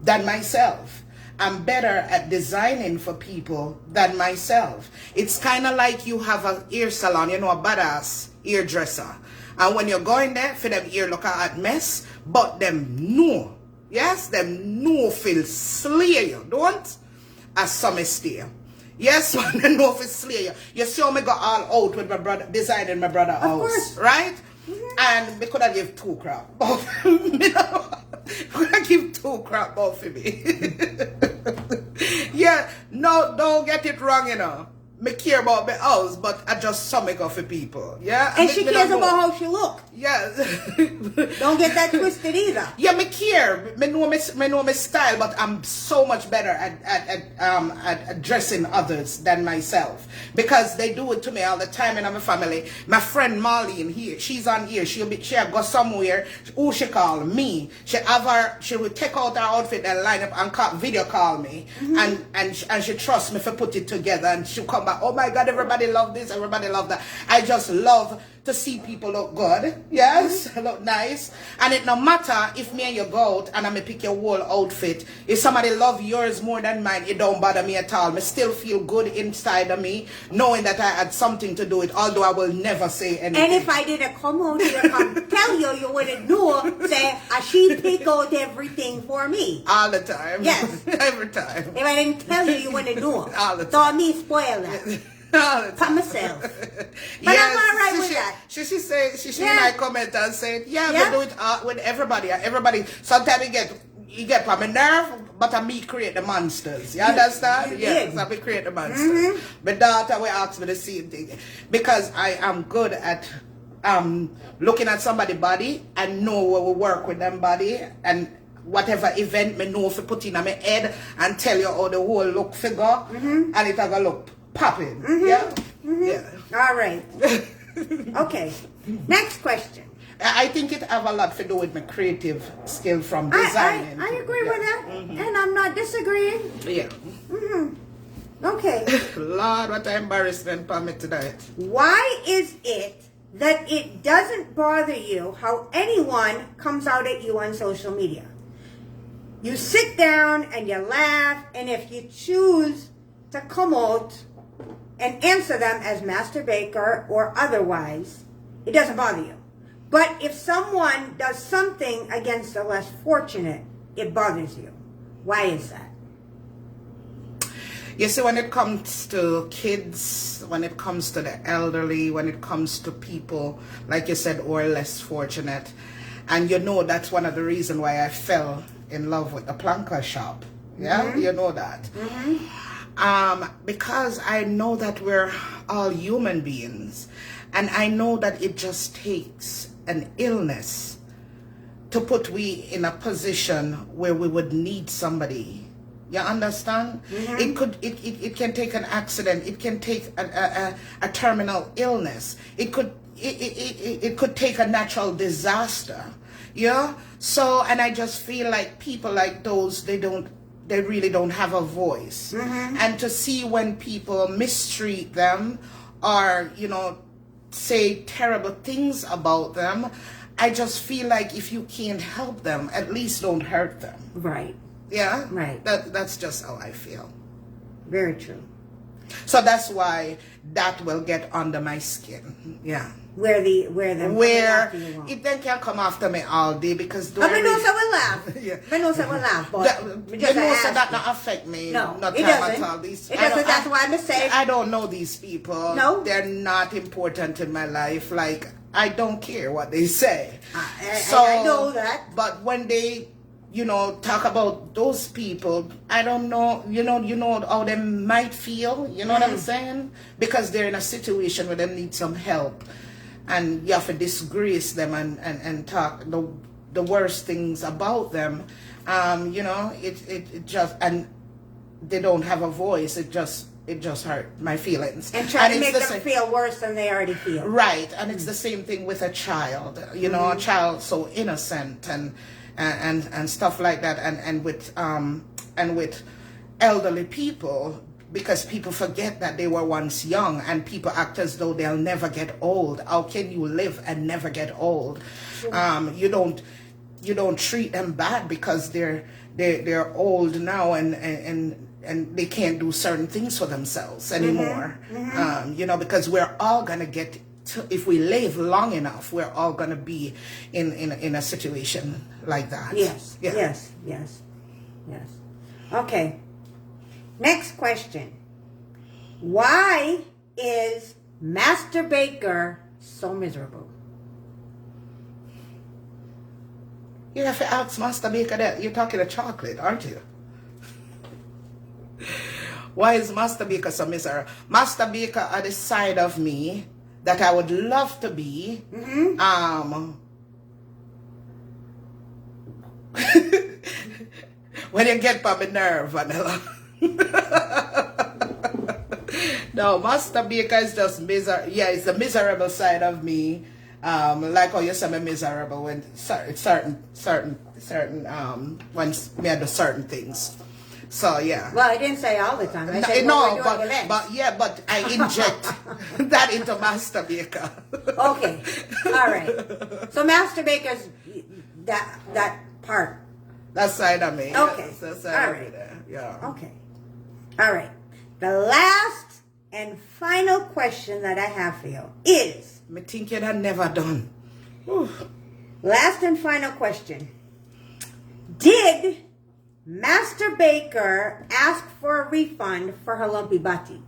than myself. I'm better at designing for people than myself. It's kind of like you have a ear salon, you know, a badass hairdresser. And when you're going there, for them ear look at mess, but them know. Yes, them know feel slay you, don't? As some stay. Yes, when they know feel slay you. You see me go all out with my brother, designing my brother house. Course. Right? And we could have give 2 crap. Could I give 2 crap about for me? Yeah, no, don't get it wrong, you know. Me care about my house, but I just stomach for people. Yeah, and she cares about how she look. Yeah. Don't get that twisted either. Yeah, me care. Me know my style, but I'm so much better at dressing others than myself, because they do it to me all the time in my family. My friend Marlene here, she's on here. She go somewhere. Who she call me? She will take out her outfit and line up and video call me, and she trusts me for put it together, and she'll come back. Oh my God, everybody love this, everybody love that. I just love to see people look good, yes, look nice. And it no matter if me and you go out and I may pick your whole outfit, if somebody love yours more than mine, it don't bother me at all. I still feel good inside of me, knowing that I had something to do with it, although I will never say anything. And if I didn't come out here come tell you, you wouldn't know, say, she pick out everything for me. All the time. Yes. Every time. If I didn't tell you, you wouldn't know. All the time. So me spoil that. For myself. But yes, I'm alright with that. She in my comment and said, yeah, we do it with everybody. Everybody, sometimes you get on my nerve, but I me create the monsters. You understand? Yes, I create the monsters. My daughter will ask me the same thing, because I am good at looking at somebody's body and know where we work with them body, and whatever event me know if put in my head and tell you how the whole look figure, and it gonna look popping. Yeah. All right. Okay. Next question. I think it have a lot to do with my creative skill from designing. I agree with that, and I'm not disagreeing. Yeah. Okay. Lord, what an embarrassment for me tonight. Why is it that it doesn't bother you how anyone comes out at you on social media? You sit down and you laugh, and if you choose to come out and answer them as Master Baker or otherwise, it doesn't bother you. But if someone does something against the less fortunate, it bothers you. Why is that? You see, when it comes to kids, when it comes to the elderly, when it comes to people, like you said, who are less fortunate, and you know that's one of the reasons why I fell in love with the planker shop. Yeah, you know that. Because I know that we're all human beings, and I know that it just takes an illness to put we in a position where we would need somebody. You understand? It can take an accident. It can take a terminal illness. It could take a natural disaster. Yeah. So, and I just feel like people like those, they really don't have a voice. And to see when people mistreat them or, you know, say terrible things about them, I just feel like if you can't help them, at least don't hurt them. Right. Yeah? Right. That's just how I feel. Very true. So that's why that will get under my skin. Yeah. Where it then can come after me all day, because I know someone will laugh. Yeah. I know someone will laugh, but you know, so that not affect me. No, not it doesn't. doesn't. All these, it doesn't. That's why I'm saying I don't know these people. No, they're not important in my life. Like, I don't care what they say. I know that. But when they, you know, talk about those people, I don't know, you know how they might feel, you know what I'm saying? Because they're in a situation where they need some help, and you have to disgrace them and talk the worst things about them. You know, it just, and they don't have a voice. It it just hurt my feelings. And try to it's make the them feel worse than they already feel. Right, and it's the same thing with a child. You know, a child so innocent and stuff like that, and with elderly people, because people forget that they were once young, and people act as though they'll never get old. How can you live and never get old? Sure. You don't treat them bad because they're old now and they can't do certain things for themselves anymore. You know, because we're all gonna get to, if we live long enough, we're all gonna be in a situation like that. Yes. Yeah. Yes. Okay. Next question. Why is Master Baker so miserable? You have to ask Master Baker that. You're talking of chocolate, aren't you? Why is Master Baker so miserable? Master Baker are the side of me that I would love to be. When you get by my nerve, Vanilla. No, Master Baker is just miserable. Yeah, it's the miserable side of me. Like how you say me miserable when certain when me do certain things. So yeah. Well, I didn't say all the time. I said but I inject that into Master Baker. Okay, all right. So Master Baker's that part. That side of me. Okay, yes, that side all of me right. there. Yeah. Okay, all right. The last and final question that I have for you is. Me think you'd have never done. Whew. Last and final question. Did Master Baker ask for a refund for her lumpy body?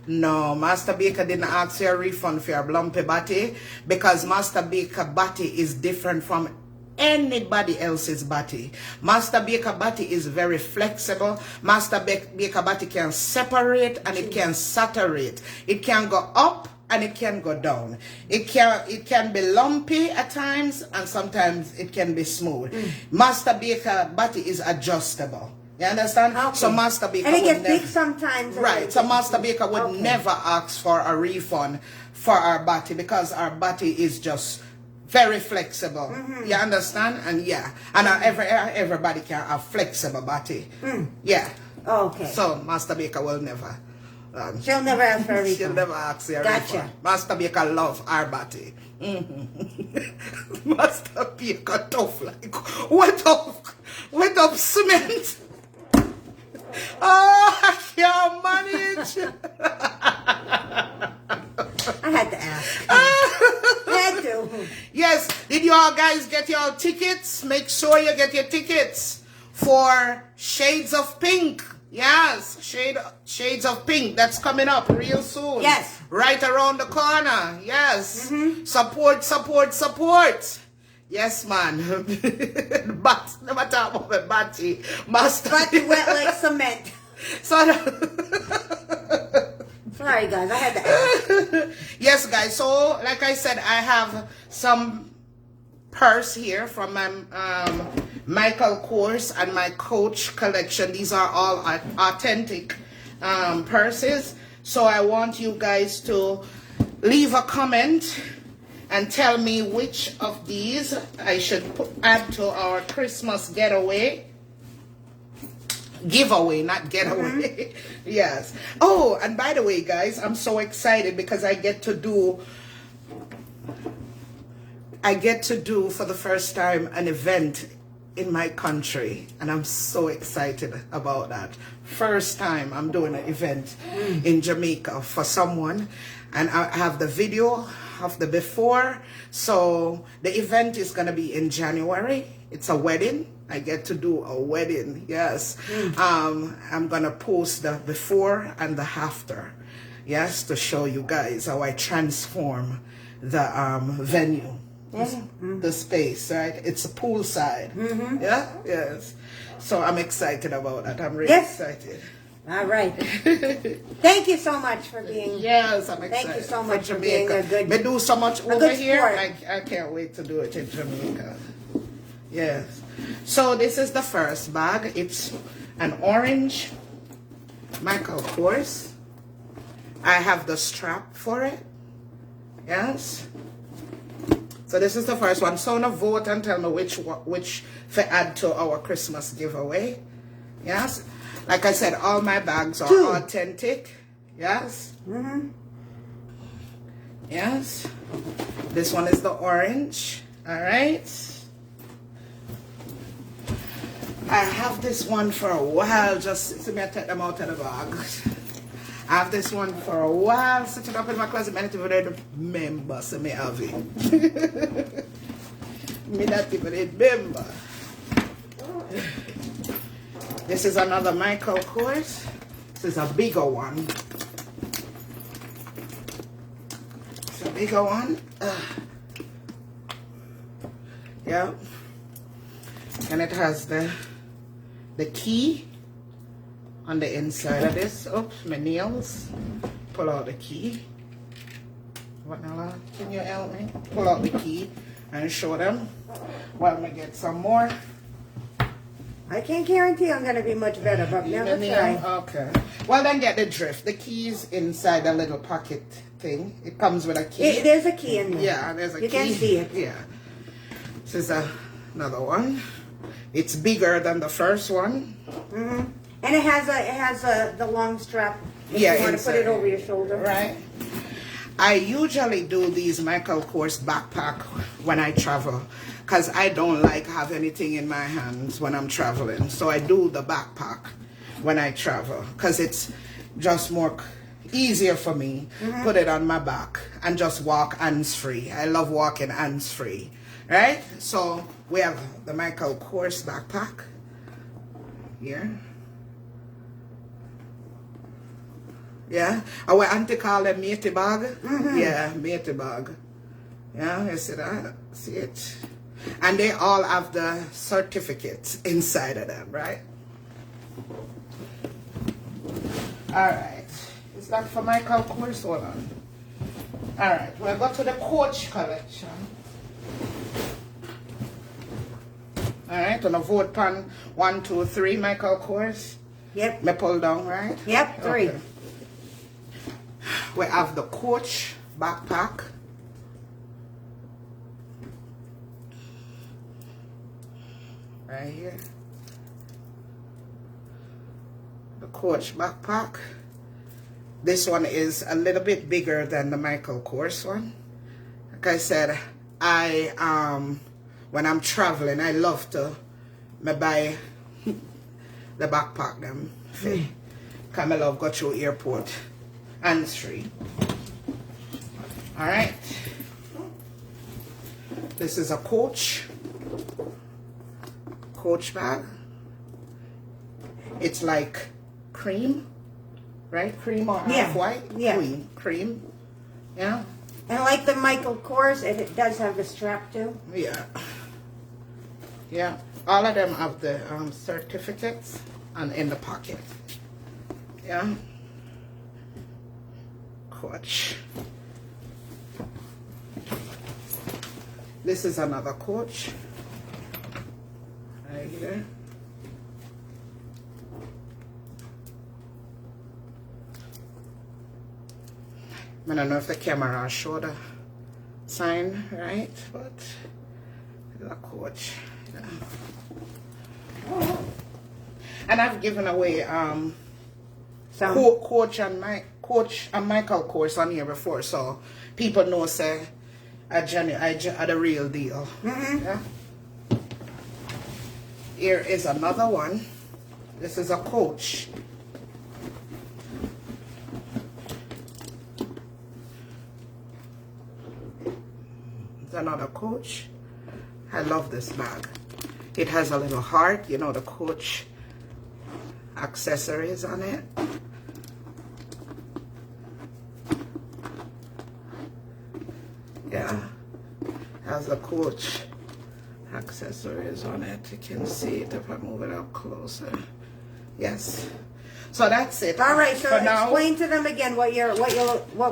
No, Master Baker didn't ask for a refund for your lumpy body because Master Baker body is different from anybody else's body. Master Baker body is very flexible. Master Baker body can separate and it can saturate. It can go up and it can go down. It can be lumpy at times and sometimes it can be smooth. Master Baker body is adjustable. You understand? Okay. So Master Baker and it would gets never, big sometimes. right. So Master Baker would never ask for a refund for our body because our body is just very flexible. You understand? And yeah, and everybody can have flexible body. Yeah. Okay. So Master Baker will never. She'll never ask for a refund. She'll never ask for a Gotcha. refund. Master Baker love our body. Master Baker tough like wet up cement. Oh, I can't manage. I had to ask. I had to. Yes, did you all guys get your tickets? Make sure you get your tickets for Shades of Pink. Yes, Shades of Pink. That's coming up real soon. Yes. Right around the corner. Yes. Support. Yes, man. But never talk about my body. Master. Body wet like cement. Sorry, guys. I had to ask. Yes, guys. So, like I said, I have some purse here from my Michael Kors and my Coach collection. These are all authentic purses. So I want you guys to leave a comment and tell me which of these I should add to our Christmas giveaway, not getaway. Yes. Oh, and by the way, guys, I'm so excited because I get to do for the first time an event in my country, and I'm so excited about that. First time I'm doing an event in Jamaica for someone, and I have the video of the before. So the event is going to be in January. It's a wedding. I get to do a wedding. Yes. I'm going to post the before and the after. Yes, to show you guys how I transform the venue. The space, right? It's a poolside. Yeah, yes. So I'm excited about that. I'm really excited. All right. Thank you so much for being. Yes, I'm excited. Thank you so much for being a good. We do so much over here. Sport. I can't wait to do it in Jamaica. Yes. So this is the first bag. It's an orange Michael Kors. I have the strap for it. Yes. So this is the first one. So now vote and tell me which to add to our Christmas giveaway. Yes. Like I said, all my bags are authentic. Yes. Yes. This one is the orange. All right. I have this one for a while. Just see me take them out of the bag. I have this one for a while. Set it up in my closet. Many people don't remember, so me have it. Me not even remember. This is another Michael Kors. This is a bigger one. It's a bigger one. Yeah. And it has the key on the inside of this. Oops, my nails. Pull out the key. Vanilla, can you help me? Pull out the key and show them while I get some more. I can't guarantee I'm going to be much better, but never try. Okay. Well, then get the drift. The key's inside a little pocket thing. It comes with a key. There's a key in there. Yeah, there's a key. You can see it. Yeah. This is another one. It's bigger than the first one. And it has the long strap. If you want to put it over your shoulder. Right. I usually do these Michael Kors backpack when I travel because I don't like have anything in my hands when I'm traveling. So I do the backpack when I travel because it's just more easier for me. Put it on my back and just walk hands-free. I love walking hands-free. Right? So we have the Michael Kors backpack here. Yeah. Our auntie call them matey bag. Yeah, matey bag. Yeah, you see that? See it? And they all have the certificates inside of them, right? Alright. Is that for Michael Kors? Hold on. Alright, we'll go to the Coach collection. Alright, on a vote pan 1, 2, 3, Michael Kors. Yep. Me pull down, right? Yep, 3. Okay. We have the Coach backpack. Right here. The Coach backpack. This one is a little bit bigger than the Michael Kors one. Like I said, when I'm traveling, I love to buy the backpack them. Because I love go through airport hands-free. Alright. This is a Coach bag. It's like cream, right? Cream or half white? Yeah. Cream. Yeah. And like the Michael Kors, it does have the strap too. Yeah. Yeah. All of them have the certificates and in the pocket. Yeah. Coach. This is another Coach. Right here. I don't know if the camera showed a sign, right? But the Coach. Yeah. And I've given away Coach and Michael Kors on here before, so people know say I the real deal. Yeah. Here is another one. This is a Coach. It's another Coach. I love this bag. It has a little heart, you know, the Coach accessories on it. Yeah, has the Coach accessories on it. You can see it if I move it up closer. Yes. So that's it. All right. So explain to them again what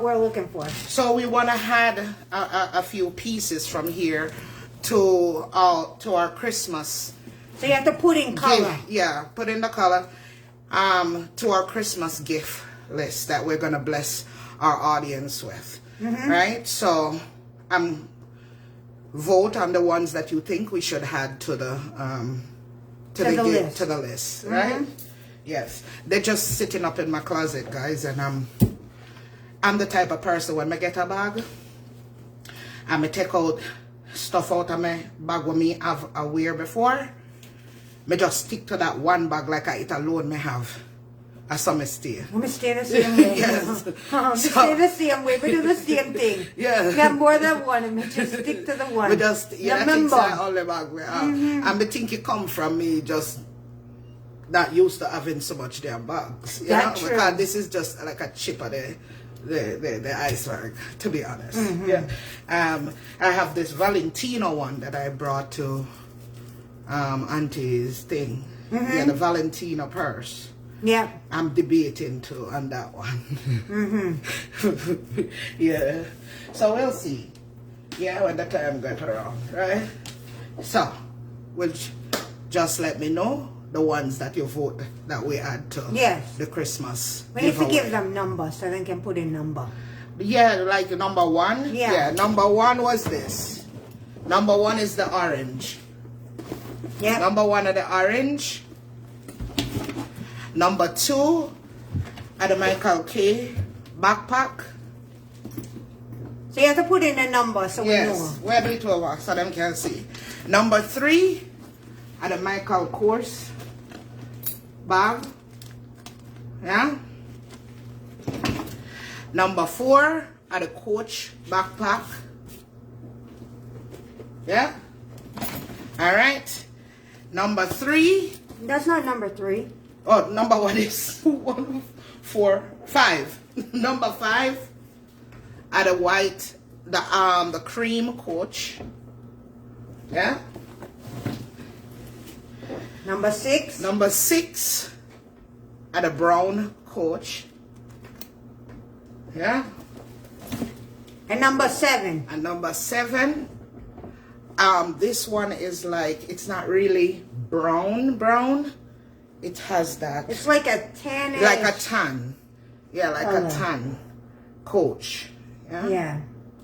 we're looking for. So we want to add a few pieces from here to our Christmas. So you have to put in color. Yeah, put in the color. To our Christmas gift list that we're gonna bless our audience with, right? So vote on the ones that you think we should add to the list, right? Yes, they're just sitting up in my closet, guys, and I'm the type of person when I get a bag, I take out stuff out of my bag when me have a wear before. Me just stick to that one bag like I it alone me have. I saw me stay. We stay the same way. Yes. Stay the same way. We do the same thing. Yeah. We have more than one and we just stick to the one. We just, I think all the bag we have. And I think it come from me just not used to having so much damn bags. You know? True. Because this is just like a chip of the iceberg, to be honest. Yeah. I have this Valentino one that I brought to Auntie's thing. Yeah, the Valentino purse. Yeah. I'm debating too on that one. Yeah. So we'll see. Yeah, when the time gets around, right? So, just let me know the ones that you vote that we add to the Christmas. We need to give them numbers so they can put in number. Yeah, like number one. Yeah. Number one was this. Number one is the orange. Yeah. Number one of the orange. Number two are the Michael K backpack. So you have to put in a number so we know. Yes, we'll do it over so them can see. Number three are the Michael Kors bag. Yeah. Number four are the Coach backpack. Yeah. All right. Number three. That's not number three. Oh, number one is 1, 4, 5. Number 5 are the white, the cream Coach. Yeah. Number 6. Number 6 are the brown Coach. Yeah. And number 7. And number 7, this one is like, it's not really brown. It has that. It's like a tan. Like a tan. Yeah, like a tan Coach. Yeah. Yeah.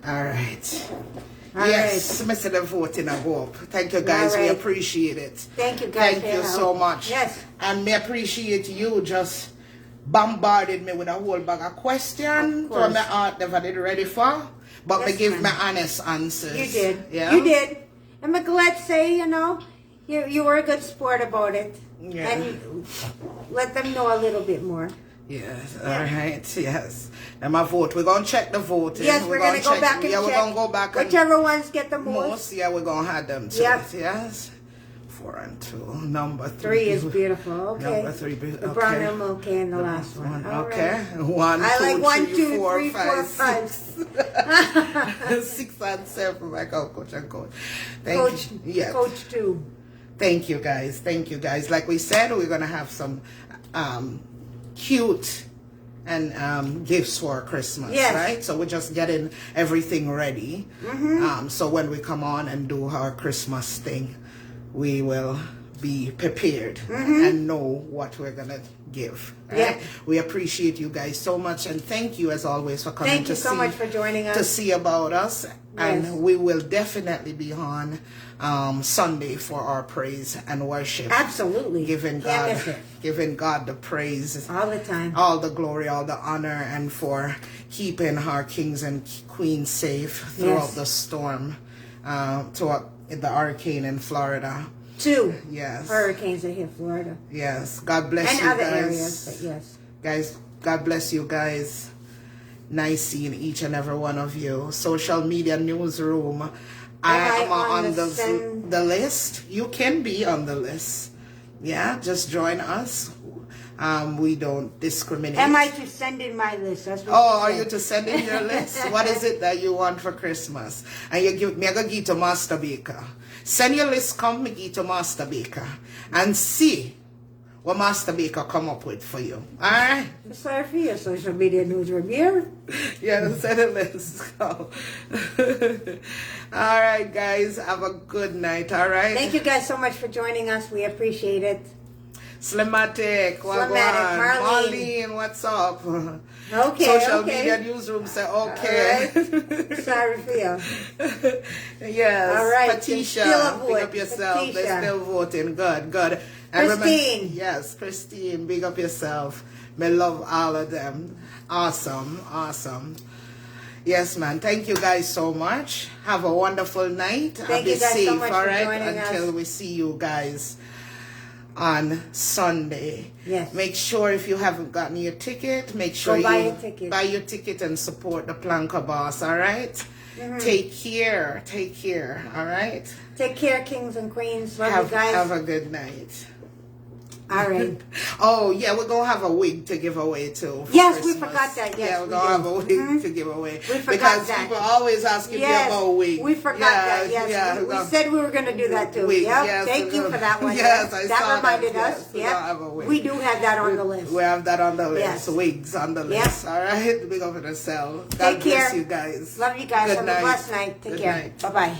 All right. All yes, Mr. The voting I go up. Thank you guys. We appreciate it. Thank you guys. Thank you so much. Yes. And me appreciate you just bombarded me with a whole bag of questions from my heart never did ready for. But me give my honest answers. You did. Yeah. You did. And I'm glad to say, you were a good sport about it. Yeah. And let them know a little bit more. Yes, all right, yes. And my vote, we're going to check the vote. Yes, we're going to go back and check. We're going to go back whichever ones get the most. Yeah, we're going to have them too. Yep. Yes. 4 and 2. Number 3 is beautiful. Okay. Number 3. The brown and okay, and the last one. Okay. 1, I 2, like 1, 3, 2, 4, 3, 5, 5. 6. 6 and 7. I call Coach and Coach. Coach. Yeah. Coach 2. Thank you guys. Thank you guys. Like we said, we're going to have some cute and gifts for Christmas, right? So we're just getting everything ready. So when we come on and do our Christmas thing, we will be prepared and know what we're going to give. Right? Yeah. We appreciate you guys so much, and thank you as always for coming Thank you so much for joining us. To see about us. Yes. And we will definitely be on Sunday for our praise and worship. Absolutely. Giving God the praise. All the time. All the glory, all the honor, and for keeping our kings and queens safe throughout the storm, throughout the hurricane in Florida. 2 yes hurricanes that hit Florida. Yes. God bless and you other guys. areas, but yes. Guys, God bless you guys. Nice seeing each and every one of you. Social media newsroom. I am on the list. You can be on the list. Yeah, just join us. We don't discriminate. Am I to send in my list? That's what are you to send in your list? What is it that you want for Christmas? And you give me a give to Master Baker. Send your list, come me give to Master Baker and see what Master Baker come up with for you. Alright? Sorry for your social media newsroom here. Yeah, send a list. Go. Alright, guys. Have a good night. Alright? Thank you guys so much for joining us. We appreciate it. Slimatic, Marlene, what's up? Okay, Social okay. media newsroom say okay. Right. Sorry for you. Yes. All right. Patricia, big up yourself. Patricia. They're still voting. Good, good. And Christine. Yes, Christine, big up yourself. Me love all of them. Awesome, awesome. Yes, man. Thank you guys so much. Have a wonderful night. Thank Be you guys safe, so much all for right? joining Until us. we see you guys on Sunday. Yes. Make sure if you haven't gotten your ticket, make sure buy you your ticket. buy your ticket and support the Planka Boss, all right? Take care. Take care, all right? Take care, kings and queens. Love you guys. Have a good night. All right. Oh, yeah, we're going to have a wig to give away, too. Yes, Christmas. we forgot that. Yes, yeah, we're going to have a wig to give away. We forgot because that. people always asking me about wigs. We forgot that. Yes, yeah, we said we were going to do that too. Wig, Yep. yes, Thank you for that one. Yes, I that saw reminded that. us. Yes, we don't have a wig. We do have that on the list. We have that on the list. Yes. Wigs on the list. All right, big up for the cell. God Take care. bless you guys. Love you guys. Good Have night. a blessed night. Take Good care. night. Bye bye.